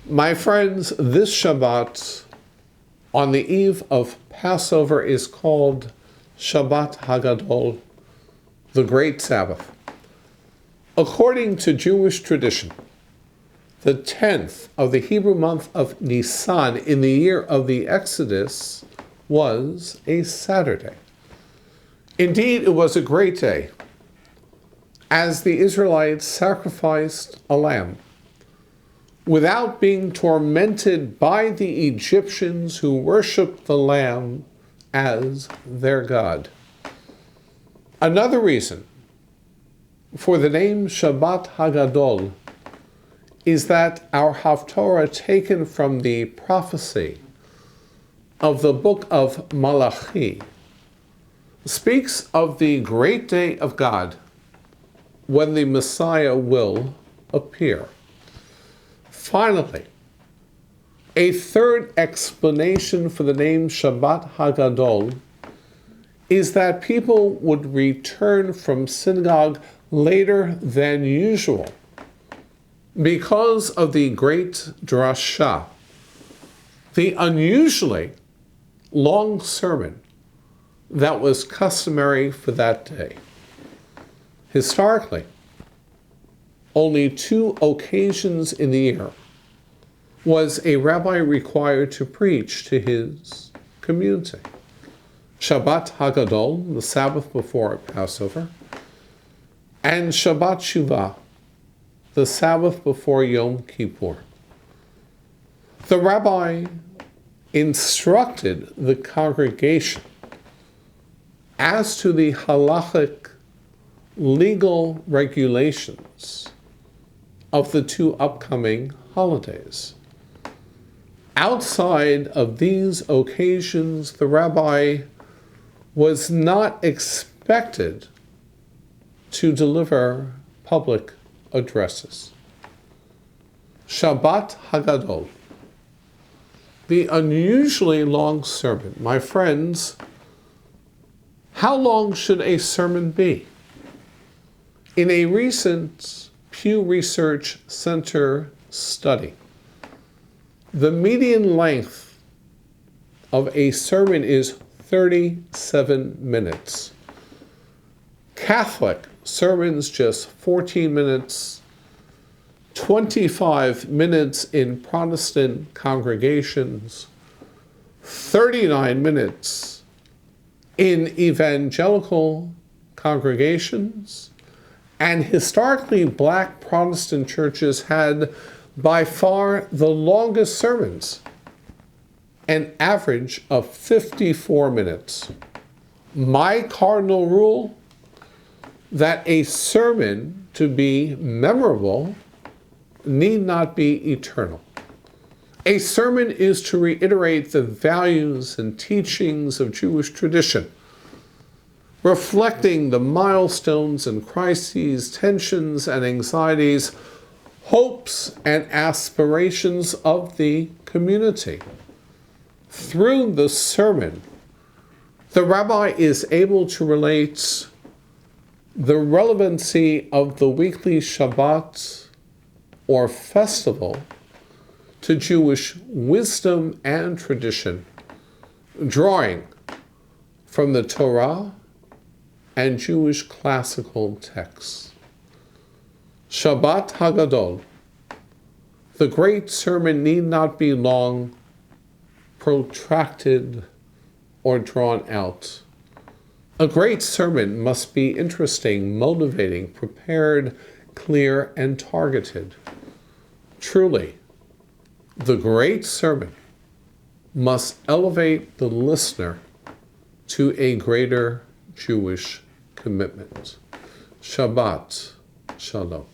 My friends, this Shabbat, on the eve of Passover, is called Shabbat Hagadol, the Great Sabbath. According to Jewish tradition, the 10th of the Hebrew month of Nisan in the year of the Exodus was a Saturday. Indeed, it was a great day, as the Israelites sacrificed a lamb without being tormented by the Egyptians who worshiped the lamb as their god. Another reason for the name Shabbat Hagadol is that our Haftorah, taken from the prophecy of the book of Malachi, speaks of the great day of God when the Messiah will appear. Finally, a third explanation for the name Shabbat Hagadol is that people would return from synagogue later than usual because of the great drasha, the unusually long sermon that was customary for that day. Historically, only 2 occasions in the year was a rabbi required to preach to his community. Shabbat Hagadol, the Sabbath before Passover, and Shabbat Shuvah, the Sabbath before Yom Kippur. The rabbi instructed the congregation as to the halachic legal regulations of the 2 upcoming holidays. Outside of these occasions, the rabbi was not expected to deliver public addresses. Shabbat Hagadol, the unusually long sermon. My friends, how long should a sermon be? In a recent Pew Research Center study, the median length of a sermon is 37 minutes. Catholic sermons just 14 minutes, 25 minutes in Protestant congregations, 39 minutes in evangelical congregations, and historically Black Protestant churches had by far the longest sermons, an average of 54 minutes. My cardinal rule: that a sermon, to be memorable, need not be eternal. A sermon is to reiterate the values and teachings of Jewish tradition, reflecting the milestones and crises, tensions and anxieties, hopes and aspirations of the community. Through the sermon, the rabbi is able to relate the relevancy of the weekly Shabbat or festival to Jewish wisdom and tradition, drawing from the Torah and Jewish classical texts. Shabbat Hagadol, the great sermon, need not be long, protracted, or drawn out. A great sermon must be interesting, motivating, prepared, clear, and targeted. Truly, the great sermon must elevate the listener to a greater Jewish commitment. Shabbat Shalom.